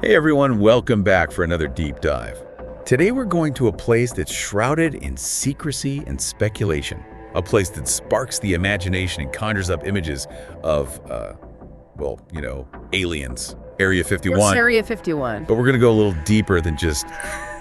Hey everyone, welcome back for another deep dive. Today we're going to a place that's shrouded in secrecy and speculation. A place that sparks the imagination and conjures up images of, aliens. Area 51. Yes, Area 51. But we're going to go a little deeper than just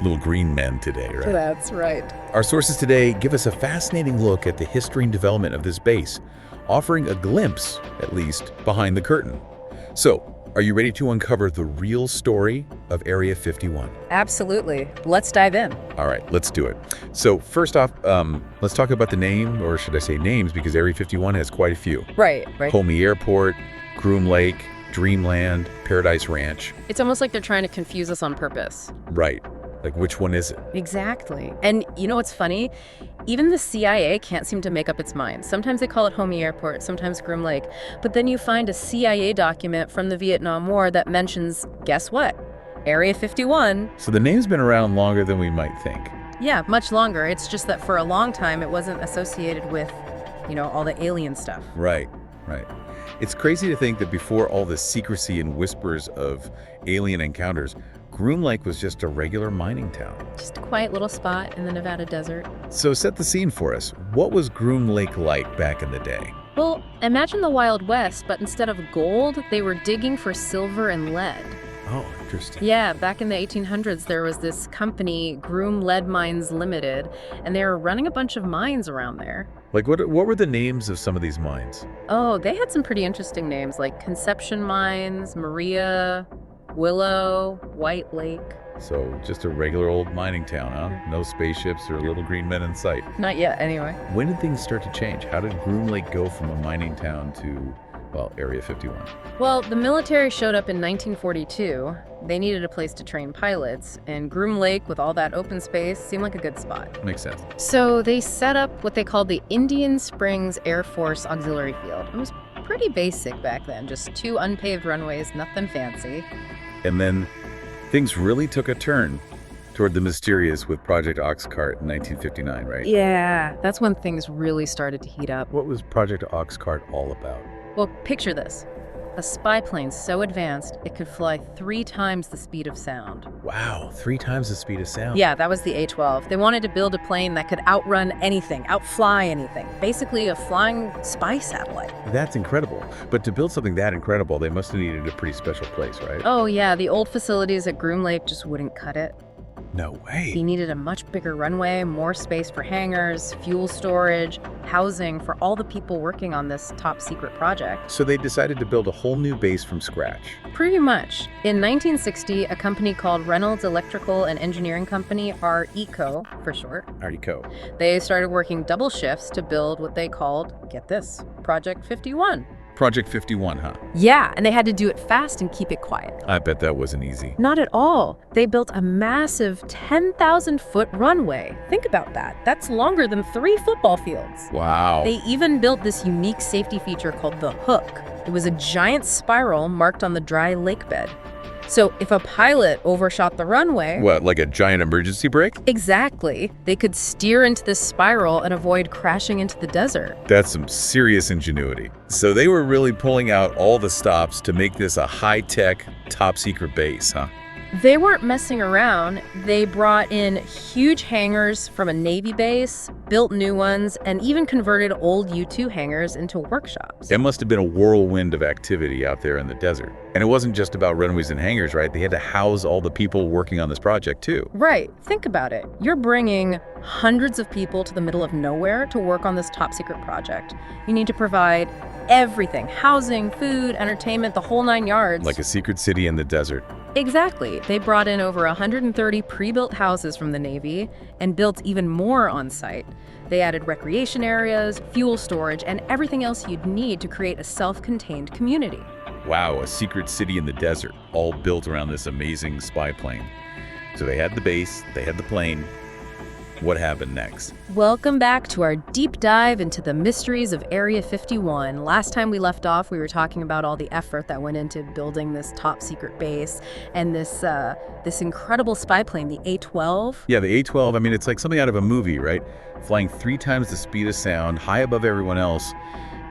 little green men today, right? That's right. Our sources today give us a fascinating look at the history and development of this base, offering a glimpse, at least, behind the curtain. So, are you ready to uncover the real story of Area 51? Absolutely. Let's dive in. All right, let's do it. So first off, let's talk about the name, or should I say names, because Area 51 has quite a few. Right. Homey Airport, Groom Lake, Dreamland, Paradise Ranch. It's almost like they're trying to confuse us on purpose. Right. Like, which one is it? Exactly. And you know what's funny? Even the CIA can't seem to make up its mind. Sometimes they call it Homey Airport, sometimes Groom Lake. But then you find a CIA document from the Vietnam War that mentions, guess what? Area 51. So the name's been around longer than we might think. Yeah, much longer. It's just that for a long time, it wasn't associated with, all the alien stuff. Right. It's crazy to think that before all the secrecy and whispers of alien encounters, Groom Lake was just a regular mining town. Just a quiet little spot in the Nevada desert. So set the scene for us. What was Groom Lake like back in the day? Well, imagine the Wild West, but instead of gold, they were digging for silver and lead. Oh, interesting. Yeah, back in the 1800s, there was this company, Groom Lead Mines Limited, and they were running a bunch of mines around there. Like, what were the names of some of these mines? Oh, they had some pretty interesting names, like Conception Mines, Maria, Willow, White Lake. So just a regular old mining town, huh? No spaceships or little green men in sight. Not yet, anyway. When did things start to change? How did Groom Lake go from a mining town to, Area 51? Well, the military showed up in 1942. They needed a place to train pilots, and Groom Lake, with all that open space, seemed like a good spot. Makes sense. So they set up what they called the Indian Springs Air Force Auxiliary Field. It was pretty basic back then, just 2 unpaved runways, nothing fancy. And then things really took a turn toward the mysterious with Project OXCART in 1959, right? Yeah, that's when things really started to heat up. What was Project OXCART all about? Well, picture this. A spy plane so advanced, it could fly 3 times the speed of sound. Wow, 3 times the speed of sound. Yeah, that was the A-12. They wanted to build a plane that could outrun anything, outfly anything. Basically a flying spy satellite. That's incredible. But to build something that incredible, they must have needed a pretty special place, right? Oh yeah, the old facilities at Groom Lake just wouldn't cut it. No way. He needed a much bigger runway, more space for hangars, fuel storage, housing for all the people working on this top secret project. So they decided to build a whole new base from scratch. Pretty much. In 1960, a company called Reynolds Electrical and Engineering Company, RECO for short, RECO. they started working double shifts to build what they called, get this, Project 51. Project 51, huh? Yeah, and they had to do it fast and keep it quiet. I bet that wasn't easy. Not at all. They built a massive 10,000-foot runway. Think about that. That's longer than 3 football fields. Wow. They even built this unique safety feature called the hook. It was a giant spiral marked on the dry lake bed. So if a pilot overshot the runway... What, like a giant emergency brake? Exactly. They could steer into this spiral and avoid crashing into the desert. That's some serious ingenuity. So they were really pulling out all the stops to make this a high-tech, top-secret base, huh? They weren't messing around. They brought in huge hangars from a Navy base, built new ones, and even converted old U-2 hangars into workshops. It must have been a whirlwind of activity out there in the desert. And it wasn't just about runways and hangars, right? They had to house all the people working on this project, too. Right. Think about it. You're bringing hundreds of people to the middle of nowhere to work on this top-secret project. You need to provide everything. Housing, food, entertainment, the whole 9 yards. Like a secret city in the desert. Exactly. They brought in over 130 pre-built houses from the Navy and built even more on site. They added recreation areas, fuel storage, and everything else you'd need to create a self-contained community. Wow, a secret city in the desert, all built around this amazing spy plane. So they had the base, they had the plane. What happened next? Welcome back to our deep dive into the mysteries of Area 51. Last time we left off, we were talking about all the effort that went into building this top secret base and this incredible spy plane, the A-12. Yeah, the A-12, I mean, it's like something out of a movie, right? Flying 3 times the speed of sound, high above everyone else.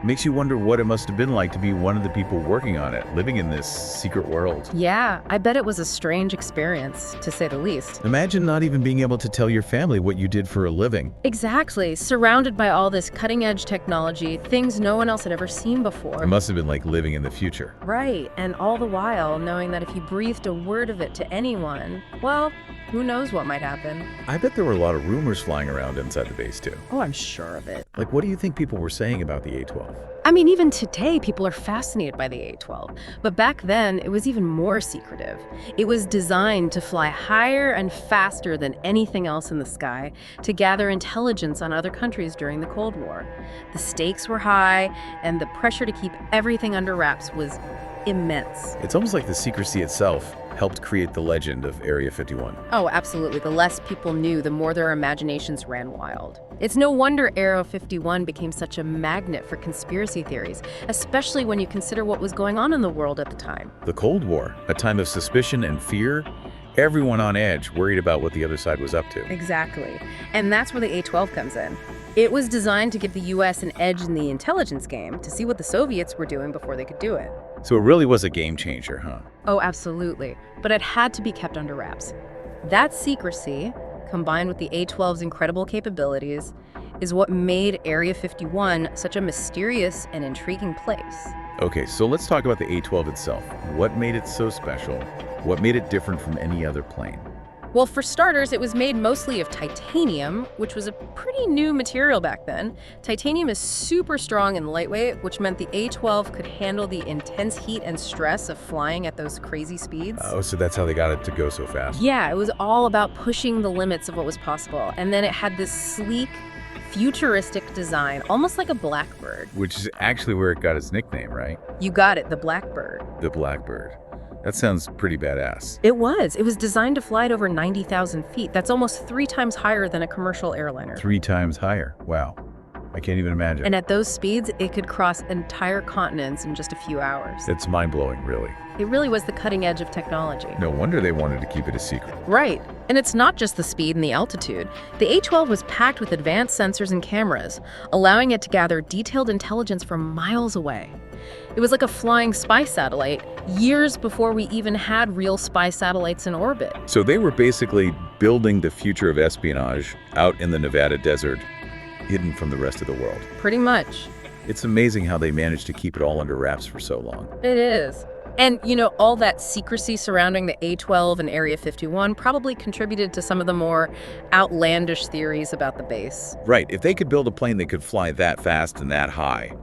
Makes you wonder what it must have been like to be one of the people working on it, living in this secret world. Yeah, I bet it was a strange experience, to say the least. Imagine not even being able to tell your family what you did for a living. Exactly. Surrounded by all this cutting-edge technology, things no one else had ever seen before. It must have been like living in the future. Right, and all the while knowing that if you breathed a word of it to anyone, well, who knows what might happen. I bet there were a lot of rumors flying around inside the base too. Oh, I'm sure of it. Like, what do you think people were saying about the A-12? I mean, even today, people are fascinated by the A-12. But back then, it was even more secretive. It was designed to fly higher and faster than anything else in the sky to gather intelligence on other countries during the Cold War. The stakes were high, and the pressure to keep everything under wraps was immense. It's almost like the secrecy itself helped create the legend of Area 51. Oh, absolutely. The less people knew, the more their imaginations ran wild. It's no wonder Area 51 became such a magnet for conspiracy theories, especially when you consider what was going on in the world at the time. The Cold War, a time of suspicion and fear, everyone on edge, worried about what the other side was up to. Exactly. And that's where the A-12 comes in. It was designed to give the U.S. an edge in the intelligence game to see what the Soviets were doing before they could do it. So it really was a game changer, huh? Oh, absolutely. But it had to be kept under wraps. That secrecy, combined with the A-12's incredible capabilities, is what made Area 51 such a mysterious and intriguing place. Okay, so let's talk about the A-12 itself. What made it so special? What made it different from any other plane? Well, for starters, it was made mostly of titanium, which was a pretty new material back then. Titanium is super strong and lightweight, which meant the A-12 could handle the intense heat and stress of flying at those crazy speeds. Oh, so that's how they got it to go so fast. Yeah, it was all about pushing the limits of what was possible. And then it had this sleek, futuristic design, almost like a blackbird. Which is actually where it got its nickname, right? You got it, the blackbird. The Blackbird. That sounds pretty badass. It was. It was designed to fly at over 90,000 feet. That's almost 3 times higher than a commercial airliner. 3 times higher. Wow. I can't even imagine. And at those speeds, it could cross entire continents in just a few hours. It's mind-blowing, really. It really was the cutting edge of technology. No wonder they wanted to keep it a secret. Right. And it's not just the speed and the altitude. The A-12 was packed with advanced sensors and cameras, allowing it to gather detailed intelligence from miles away. It was like a flying spy satellite, years before we even had real spy satellites in orbit. So they were basically building the future of espionage out in the Nevada desert, hidden from the rest of the world. Pretty much. It's amazing how they managed to keep it all under wraps for so long. It is. And, you know, all that secrecy surrounding the A-12 and Area 51 probably contributed to some of the more outlandish theories about the base. Right, if they could build a plane that could fly that fast and that high,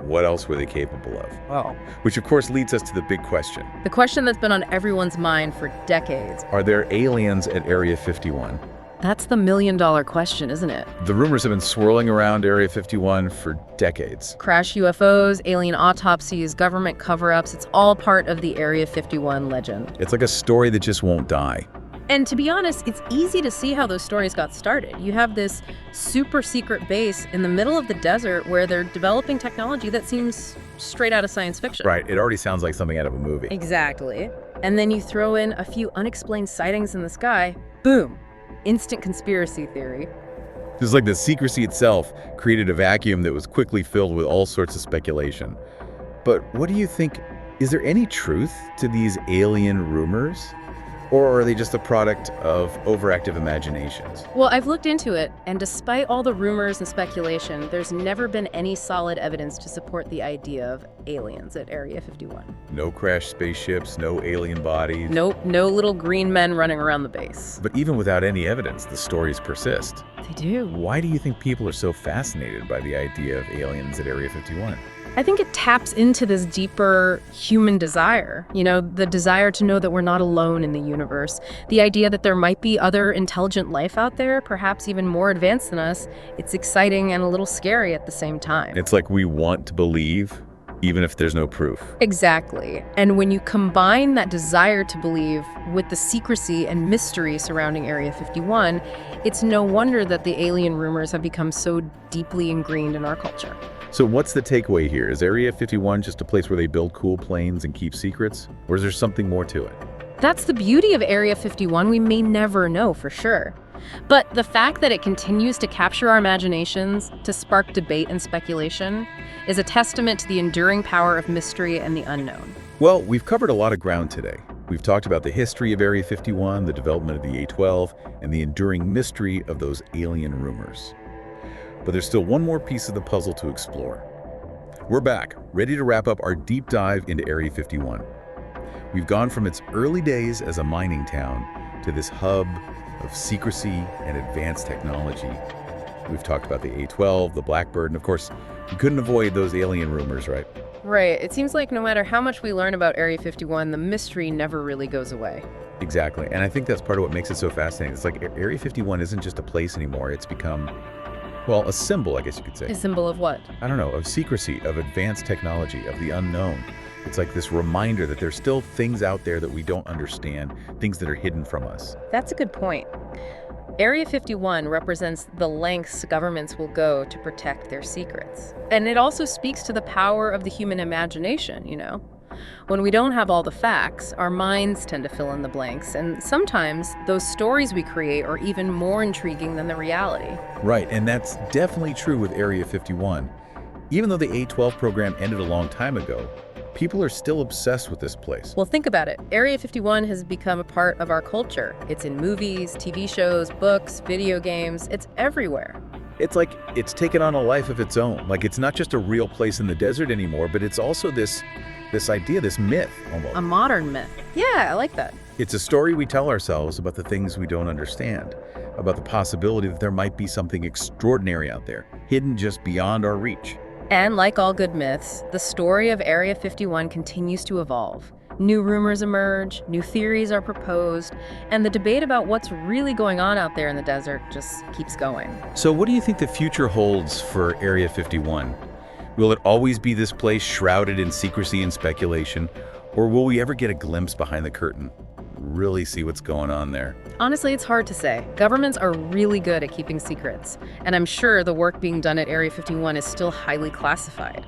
what else were they capable of? Well, Which of course leads us to the big question. the question that's been on everyone's mind for decades. Are there aliens at Area 51? That's the million-dollar question, isn't it? The rumors have been swirling around Area 51 for decades. Crash UFOs, alien autopsies, government cover-ups, it's all part of the Area 51 legend. It's like a story that just won't die. And to be honest, it's easy to see how those stories got started. You have this super secret base in the middle of the desert where they're developing technology that seems straight out of science fiction. Right, it already sounds like something out of a movie. Exactly. And then you throw in a few unexplained sightings in the sky, boom, instant conspiracy theory. It's like the secrecy itself created a vacuum that was quickly filled with all sorts of speculation. But what do you think? Is there any truth to these alien rumors? Or are they just a product of overactive imaginations? Well, I've looked into it, and despite all the rumors and speculation, there's never been any solid evidence to support the idea of aliens at Area 51. No crashed spaceships, no alien bodies. Nope, no little green men running around the base. But even without any evidence, the stories persist. They do. Why do you think people are so fascinated by the idea of aliens at Area 51? I think it taps into this deeper human desire, you know, the desire to know that we're not alone in the universe. The idea that there might be other intelligent life out there, perhaps even more advanced than us. It's exciting and a little scary at the same time. It's like we want to believe, even if there's no proof. Exactly. And when you combine that desire to believe with the secrecy and mystery surrounding Area 51, it's no wonder that the alien rumors have become so deeply ingrained in our culture. So what's the takeaway here? Is Area 51 just a place where they build cool planes and keep secrets? Or is there something more to it? That's the beauty of Area 51. We may never know for sure. But the fact that it continues to capture our imaginations, to spark debate and speculation, is a testament to the enduring power of mystery and the unknown. Well, we've covered a lot of ground today. We've talked about the history of Area 51, the development of the A-12, and the enduring mystery of those alien rumors. But there's still one more piece of the puzzle to explore. We're back, ready to wrap up our deep dive into Area 51. We've gone from its early days as a mining town to this hub of secrecy and advanced technology. We've talked about the A-12, the Blackbird, and of course, we couldn't avoid those alien rumors, right? Right. It seems like no matter how much we learn about Area 51, the mystery never really goes away. Exactly, and I think that's part of what makes it so fascinating. It's like Area 51 isn't just a place anymore. It's become, well, a symbol, I guess you could say. A symbol of what? I don't know, of secrecy, of advanced technology, of the unknown. It's like this reminder that there's still things out there that we don't understand, things that are hidden from us. That's a good point. Area 51 represents the lengths governments will go to protect their secrets. And it also speaks to the power of the human imagination, you know? When we don't have all the facts, our minds tend to fill in the blanks, and sometimes those stories we create are even more intriguing than the reality. Right, and that's definitely true with Area 51. Even though the A-12 program ended a long time ago, people are still obsessed with this place. Well, think about it. Area 51 has become a part of our culture. It's in movies, TV shows, books, video games. It's everywhere. It's like it's taken on a life of its own. Like it's not just a real place in the desert anymore, but it's also this idea, this myth almost. A modern myth. Yeah, I like that. It's a story we tell ourselves about the things we don't understand, about the possibility that there might be something extraordinary out there, hidden just beyond our reach. And like all good myths, the story of Area 51 continues to evolve. New rumors emerge, new theories are proposed, and the debate about what's really going on out there in the desert just keeps going. So what do you think the future holds for Area 51? Will it always be this place shrouded in secrecy and speculation, or will we ever get a glimpse behind the curtain? Really see what's going on there? Honestly, it's hard to say. Governments are really good at keeping secrets, and I'm sure the work being done at Area 51 is still highly classified.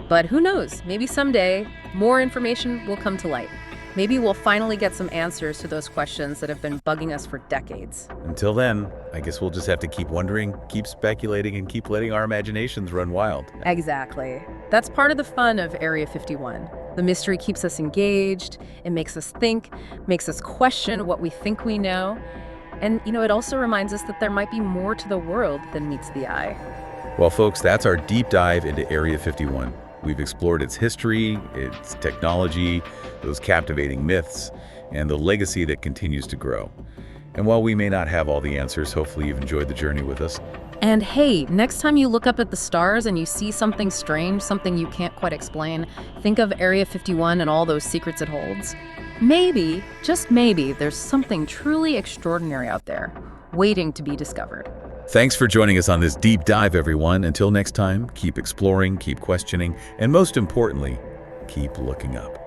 But who knows? Maybe someday, more information will come to light. Maybe we'll finally get some answers to those questions that have been bugging us for decades. Until then, I guess we'll just have to keep wondering, keep speculating, and keep letting our imaginations run wild. Exactly. That's part of the fun of Area 51. The mystery keeps us engaged, it makes us think, makes us question what we think we know. And, it also reminds us that there might be more to the world than meets the eye. Well, folks, that's our deep dive into Area 51. We've explored its history, its technology, those captivating myths, and the legacy that continues to grow. And while we may not have all the answers, hopefully you've enjoyed the journey with us. And hey, next time you look up at the stars and you see something strange, something you can't quite explain, think of Area 51 and all those secrets it holds. Maybe, just maybe, there's something truly extraordinary out there, waiting to be discovered. Thanks for joining us on this deep dive, everyone. Until next time, keep exploring, keep questioning, and most importantly, keep looking up.